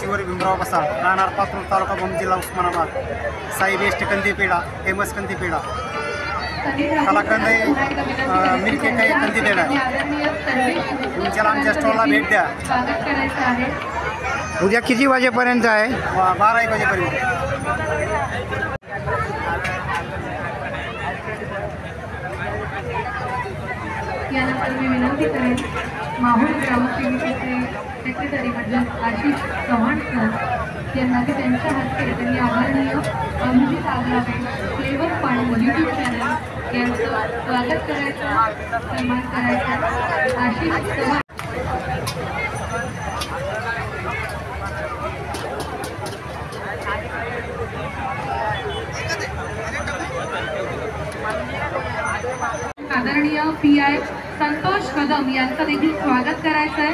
ईश्वर भीमराव बसाळ, राहणार पाथरूड, तालुका भूम, जिल्हा उस्मानाबाद. साई बेस्ट कंदी पेढा, फेमस कंदी पेढा. कलाकंद मिल्की काही कंदी पेढा आहे. तुमच्याला आमच्या स्टॉलला भेट द्या. उद्या किती वाजेपर्यंत आहे? 12-1 वाजेपर्यंत. यानंतर मी विनंती करेन माहूर ग्रामपंचायतीचे सेक्रेटरी म्हणजे आशिष चव्हाण सर यांना की त्यांच्या हस्ते त्यांनी आदरणीय अभिजित आगलावे फ्लेवर पाणी यूट्यूब चॅनल यांचं स्वागत करायचं, सन्मान करायचा. आशिष चव्हाण आदरणीय PI संतोष कदम यांचं देखील स्वागत करायचं आहे.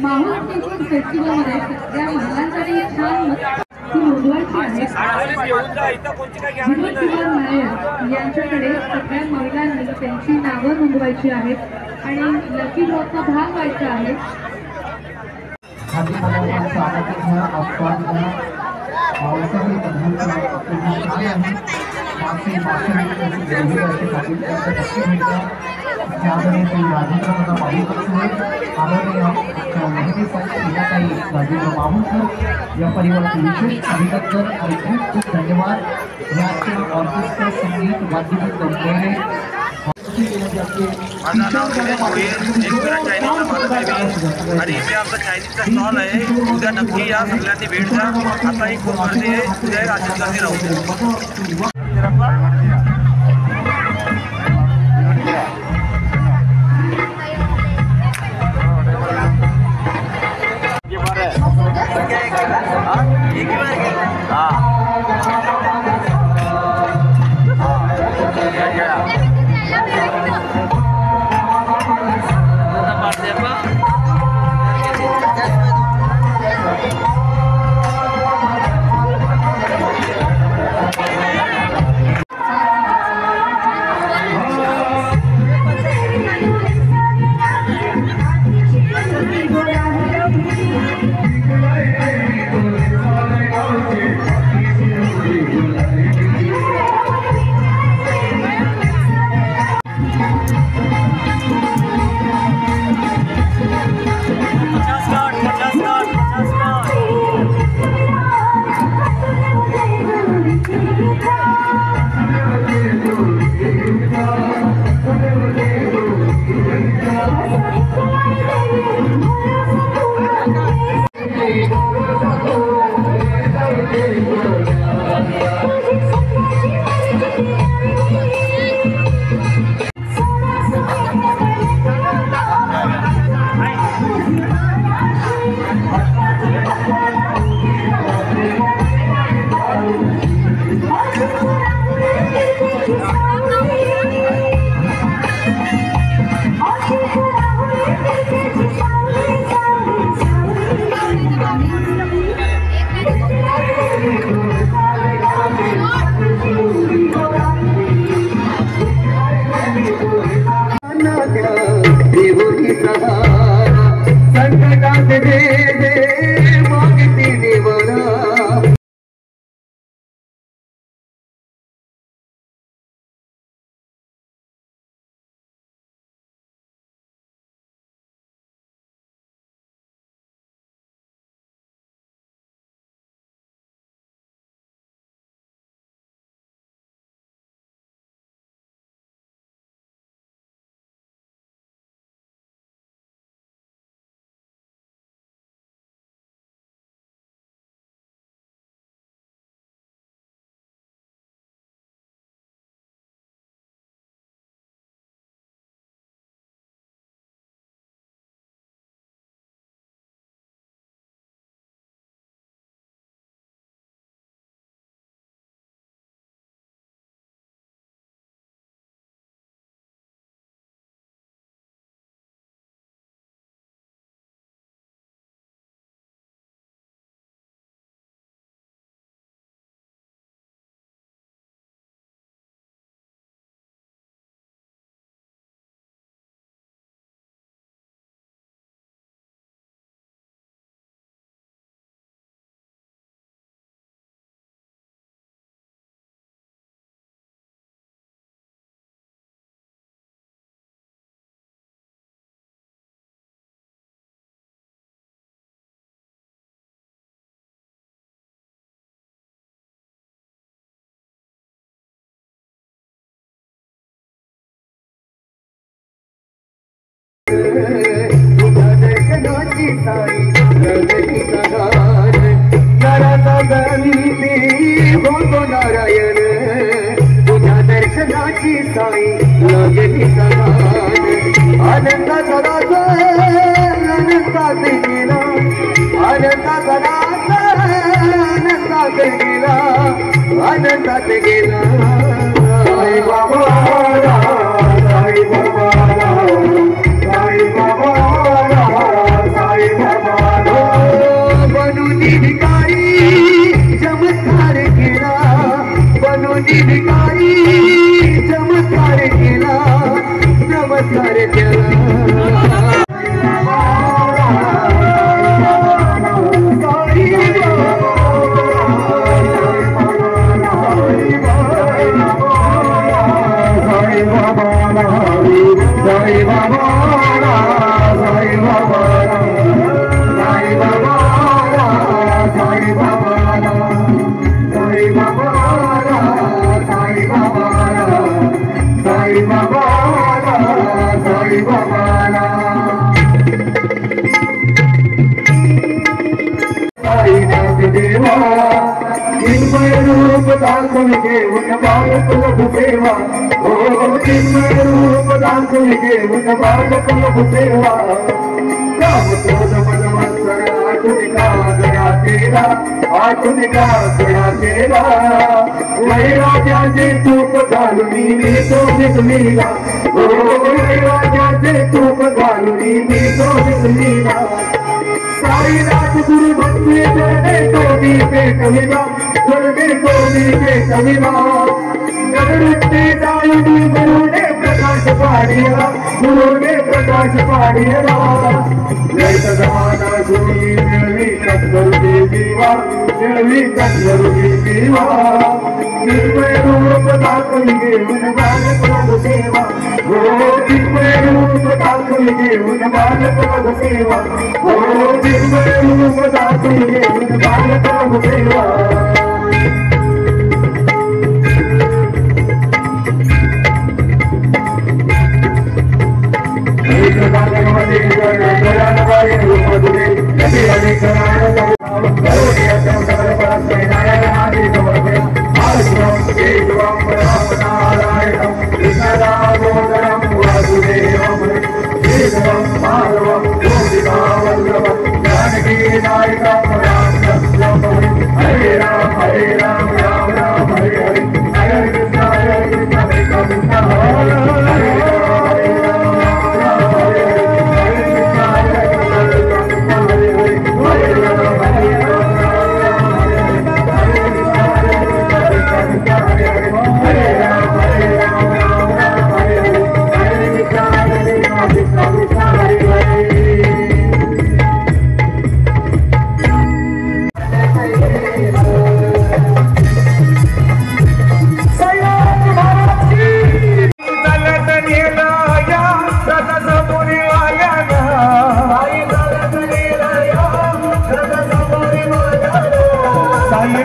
माहूर टीचर फेस्टिवलमध्ये सगळ्या महिलांसाठी छान नोंदवायची आहे. यांच्याकडे सगळ्या महिलांनी त्यांची नावं नोंदवायची आहेत आणि लकी ड्रॉचा भाग व्हायचा आहे. या परिवाराचे विशेष अभिनंदन आणि खूप खूप धन्यवाद. याचे ऑर्केस्ट्रा संगीत वाद्यवृंद कंपनी माझं नाव निलेश भोये, एकविरा चायनीजचा मालक आहे आणि इथे आमचा चायनीजचा स्टॉल आहे. उद्या नक्की या, सगळ्यांनी भेट द्या. आता ही खूप गर्दी आहे, उद्या अशीच गर्दी राहू द्या. तुझ्या दर्शनाची साई लगली सदान नराचा गणिती होतो नारायण तुझ्या दर्शनाची साई लगली सदान आनंदा सदाचा आनंदात गेला आनंदा सदाचा आनंदात गेला आनंदात गेला साई बाबा साई बाबा साई बाबा साई बाबा बनून भिकारी चमत्कार केला बनून भिकारी चमत्कार केला चमत्कार केला रूप दाखवून घेऊन बालक सेवा हो चिन्मय रूप दाखवून घेऊन बालक सेवा रामचोद मनवंतर आठुनिका गया तेरा आठुनिका गया तेरा वैराग्याचे तूप घालून मी तो दिसलीला हो वैराग्याचे तूप घालून मी तो दिसलीला साई रात गुरु भक्ति चढ़े कोडी पे कविता चढ़े कोडी पे कविता गरुड़ते दायनी गुरु ने प्रकाश पाड़िया गुरु ने प्रकाश पाड़िया जैत जमाना सुनी निर्वी कत्तर देवीवा निर्वी कत्तर देवीवा चिन्मय रूप दाखल घेऊन बालक सेवा हो चिन्मय रूप दाखल घेऊन बालक सेवा हो चिन्मय रूप दाखल घेऊन बालक सेवा हरे राम राम राम हरे हरे हरे कृष्ण हरे कृष्ण हरे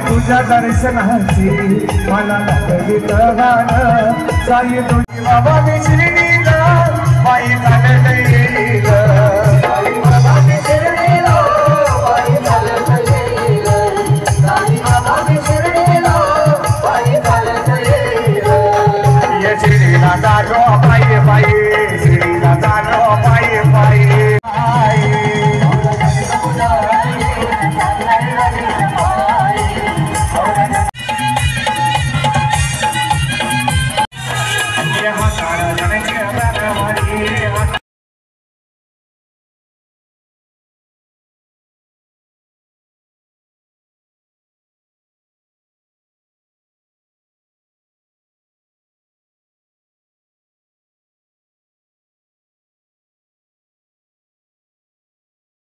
तुझ्या दर्शनाची मला लागलं गाणं साई तुझी बाबा शिर्डीला बाई झालं साई बाबा शिर्डीला बाई झालं साई बाबा शिर्डीला बाई झालं या शिर्डीला दारो बाई बाई